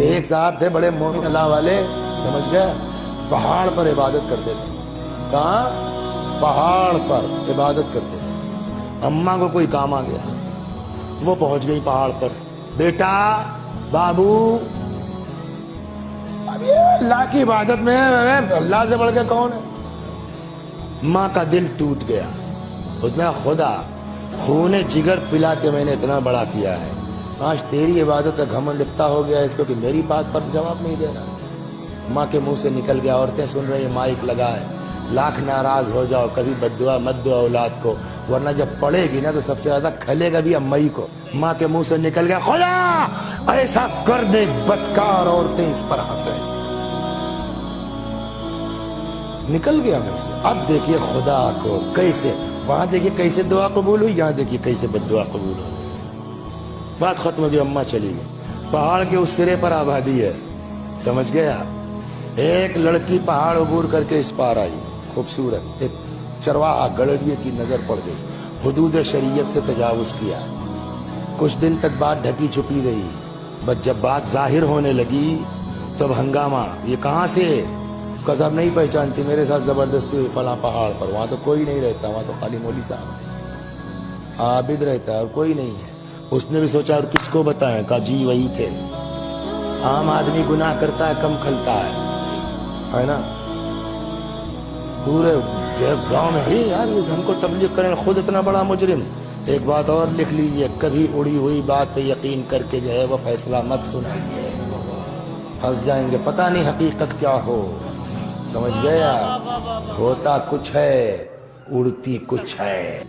ایک صاحب تھے بڑے مومن اللہ والے، سمجھ گئے، پہاڑ پر عبادت کرتے تھے. کہاں؟ پہاڑ پر عبادت کرتے تھے. اماں کو کوئی کام آ گیا، وہ پہنچ گئی پہاڑ پر. بیٹا، بابو، اب یہ اللہ کی عبادت میں اللہ سے بڑھ کے کون ہے؟ ماں کا دل ٹوٹ گیا. اس نے خدا خون جگر پلا کے میں نے اتنا بڑا کیا ہے، آج تیری عبادت کا گھمنڈ اتنا ہو گیا اس کو کہ میری بات پر جواب نہیں دے رہا. ماں کے منہ سے نکل گیا. عورتیں سن رہی ہیں، مائک لگا ہے. لاکھ ناراض ہو جاؤ، کبھی بددعا مت دو اولاد کو، ورنہ جب پڑے گی نا تو سب سے زیادہ کھلے گا بھی امائی کو. ماں کے منہ سے نکل گیا، خدا ایسا کر دے بدکار عورتیں اس پر ہنسیں. نکل گیا منہ سے. اب دیکھیے خدا کو کیسے، وہاں دیکھیے کیسے دعا قبول ہوئی، یہاں دیکھیے کیسے بددعا قبول ہو گئی. بات ختم ہو گئی، اماں چلی گئی. پہاڑ کے اس سرے پر آبادی ہے، سمجھ گئے آپ. ایک لڑکی پہاڑ عبور کر کے اس پار آئی، خوبصورت. ایک چرواہا گڑڑیے کی نظر پڑ گئی، حدود شریعت سے تجاوز کیا. کچھ دن تک بات ڈھکی چھپی رہی، بس جب بات ظاہر ہونے لگی تب ہنگامہ. یہ کہاں سے؟ قصب نہیں پہچانتی، میرے ساتھ زبردستی ہوئی فلاں پہاڑ پر. وہاں تو کوئی نہیں رہتا، وہاں تو خالی مولوی صاحب عابد رہتا ہے اور کوئی نہیں ہے. اس نے بھی سوچا اور کس کو بتائیں، کہا جی وہی تھے. عام آدمی گناہ کرتا ہے کم کھلتا ہے نا. پورے گاؤں میں ارے یار یہ ہم کو تبلیغ کریں، خود اتنا بڑا مجرم. ایک بات اور لکھ لیجیے، کبھی اڑی ہوئی بات پہ یقین کر کے جو ہے وہ فیصلہ مت سنائیے، پھنس جائیں گے. پتہ نہیں حقیقت کیا ہو، سمجھ گیا. ہوتا کچھ ہے، اڑتی کچھ ہے.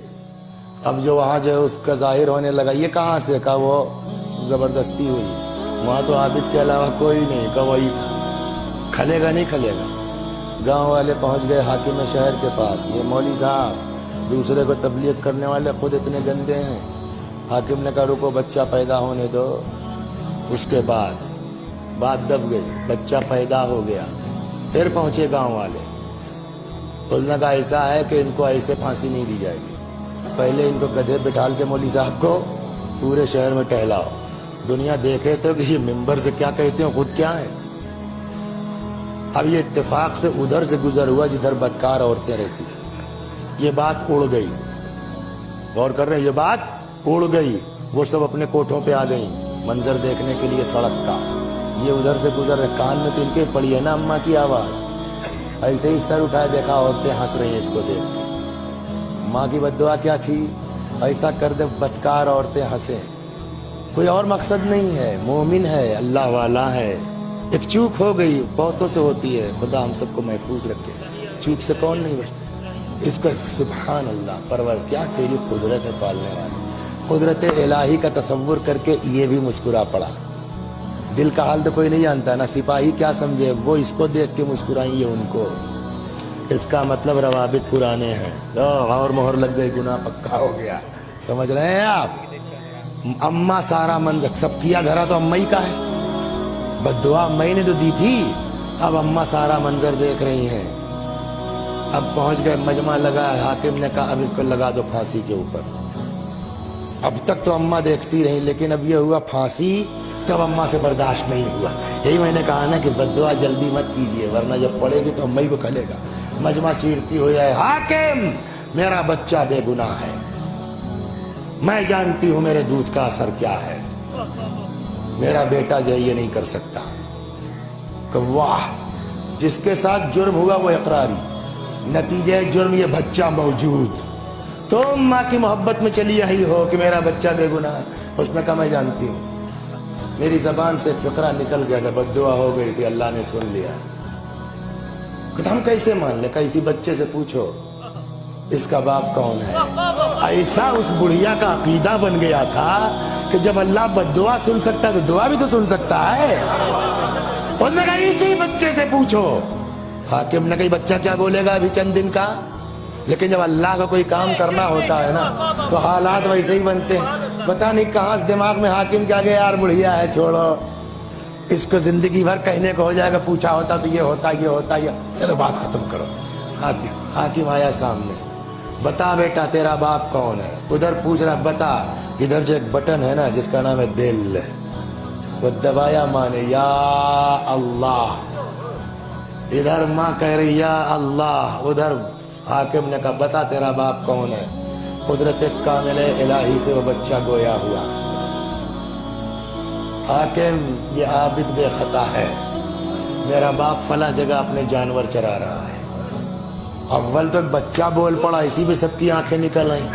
اب جو وہاں جو ہے اس کا ظاہر ہونے لگا، یہ کہاں سے؟ کہا وہ زبردستی ہوئی. وہاں تو عابد کے علاوہ کوئی نہیں، کہا وہی تھا. کھلے گا نہیں کھلے گا. گاؤں والے پہنچ گئے حاکم شہر کے پاس. یہ مولوی صاحب دوسرے کو تبلیغ کرنے والے خود اتنے گندے ہیں. حاکم نے کہا رکو بچہ پیدا ہونے دو. اس کے بعد بات دب گئی، بچہ پیدا ہو گیا. پھر پہنچے گاؤں والے. اس نے کہا ایسا ہے کہ ان کو ایسے پھانسی نہیں دی جائے گی، پہلے ان کو گدھے بٹھال کے مولوی صاحب کو پورے شہر میں ٹہلاؤ، دنیا دیکھے تو کہ یہ ممبر سے کیا کہتے ہیں، خود کیا ہے. اب یہ اتفاق سے ادھر سے گزر ہوا جدھر بدکار عورتیں رہتی تھی. یہ بات اڑ گئی. غور کر رہے ہیں، یہ بات اڑ گئی. وہ سب اپنے کوٹھوں پہ آ گئی منظر دیکھنے کے لیے سڑک کا. یہ ادھر سے گزر رہے، کان میں تو ان کے پڑی ہے نا اماں کی آواز. ایسے ہی سر اٹھائے، دیکھا عورتیں ہنس رہی ہیں اس کو دیکھ کے. ماں کی بددعا کیا تھی؟ ایسا کر دے بدکار عورتیں ہنسیں. کوئی اور مقصد نہیں ہے، مومن ہے، اللہ والا ہے. ایک چوک ہو گئی، بہتوں سے ہوتی ہے. خدا ہم سب کو محفوظ رکھے. چوک سے کون نہیں بچتا. اس کو سبحان اللہ، پرور کیا تیری قدرت ہے پالنے والی. قدرت الہی کا تصور کر کے یہ بھی مسکرا پڑا. دل کا حال تو کوئی نہیں جانتا نا. سپاہی کیا سمجھے، وہ اس کو دیکھ کے مسکرائیں، یہ ان کو. اس کا مطلب روابط پرانے ہیں. اور مہر لگ گئی، گناہ پکا ہو گیا. سمجھ رہے ہیں آپ؟ اماں سارا منظر سب کیا دھرا تو امائی کا ہے. بددعا امائی نے تو دی تھی. اب اماں سارا منظر دیکھ رہی ہیں. اب پہنچ گئے، مجمع لگا. حاکم نے کہا اب اس کو لگا دو پھانسی کے اوپر. اب تک تو اماں دیکھتی رہی، لیکن اب یہ ہوا پھانسی، تب اماں سے برداشت نہیں ہوا. یہی میں نے کہا نا کہ بددعا جلدی مت کیجیے، ورنہ جب پڑے گی تو امائی کو کھلے گا. مجمع چیرتی ہو جائے، حاکم میرا بچہ بے گناہ ہے، میں جانتی ہوں میرے دودھ کا اثر کیا ہے، میرا بیٹا جو یہ نہیں کر سکتا. کہ واہ، جس کے ساتھ جرم ہوا وہ اقراری، نتیجہ جرم یہ بچہ موجود. تم ماں کی محبت میں چلی آئی ہو کہ میرا بچہ بے گناہ ہے. اس نے کہا میں جانتی ہوں. میری زبان سے ایک فقرہ نکل گیا تھا، بددعا ہو گئی تھی، اللہ نے سن لیا. کہ ہم کیسے مان لیں؟ کسی بچے سے پوچھو اس کا باپ کون ہے. ایسا اس بڑھیا کا عقیدہ بن گیا تھا کہ جب اللہ بددعا سن سکتا ہے تو دعا بھی تو سن سکتا ہے. انہوں نے کہا اسی بچے سے پوچھو. حاکم نے کہا بچہ کیا بولے گا ابھی چند دن کا. لیکن جب اللہ کا کوئی کام کرنا ہوتا ہے نا تو حالات ویسے ہی بنتے ہیں. پتہ نہیں کہاں دماغ میں حاکم کیا گیا، یار بڑھیا ہے چھوڑو اس کو، زندگی بھر کہنے کو ہو جائے گا، پوچھا ہوتا تو یہ ہوتا یہ ہوتا یہ، چلو بات ختم کرو. حاکم آیا سامنے، بتا بیٹا تیرا باپ کون ہے. ادھر پوچھ رہا بتا. ادھر جو ایک بٹن ہے نا جس کا نام ہے دل، وہ دبایا ماں نے یا اللہ، ادھر ماں کہہ رہی یا اللہ، ادھر حاکم نے کہا بتا تیرا باپ کون ہے؟ قدرت کامل الہی سے وہ بچہ گویا ہوا، حاکم یہ عابد بے خطا ہے، میرا باپ فلاں جگہ اپنے جانور چرا رہا ہے۔ اول تو بچہ بول پڑا، اسی پہ سب کی آنکھیں نکل آئیں۔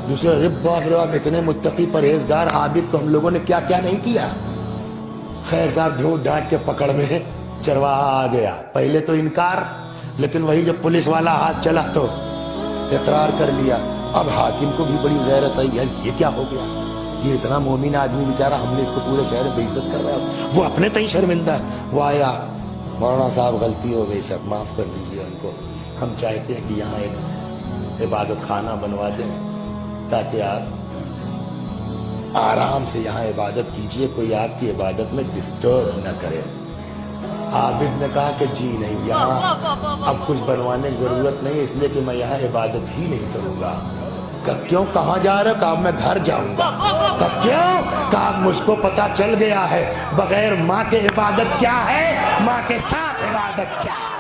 دوسرے ارے باپ رے باپ، اتنے متقی پرہیزگار عابد کو ہم لوگوں نے کیا کیا نہیں کیا۔ خیر صاحب ڈھونڈ ڈھانٹ کے پکڑ میں چرواہا آ گیا، پہلے تو انکار، لیکن وہی جب پولیس والا ہاتھ چلا تو اقرار کر لیا۔ اب حاکم کو بھی بڑی غیرت آئی، یار یہ کیا ہو گیا، یہ اتنا مومن آدمی بیچارہ، ہم نے اس کو پورے شہر میں بے عزت کر رہا ہے، وہ اپنے تئیں شرمندہ ہے۔ وہ آیا، مولانا صاحب غلطی ہو گئی سر، معاف کر دیجیے ہم کو، ہم چاہتے ہیں کہ یہاں ایک عبادت خانہ بنوا دیں تاکہ آپ آرام سے یہاں عبادت کیجئے، کوئی آپ کی عبادت میں ڈسٹرب نہ کرے۔ عابد نے کہا کہ جی نہیں، یہاں اب کچھ بنوانے کی ضرورت نہیں، اس لیے کہ میں یہاں عبادت ہی نہیں کروں گا۔ کیوں، کہاں جا رہے؟ کہا میں گھر جاؤں گا۔ کیوں؟ کہا مجھ کو پتا چل گیا ہے بغیر ماں کے عبادت کیا ہے، ماں کے ساتھ عبادت کیا ہے۔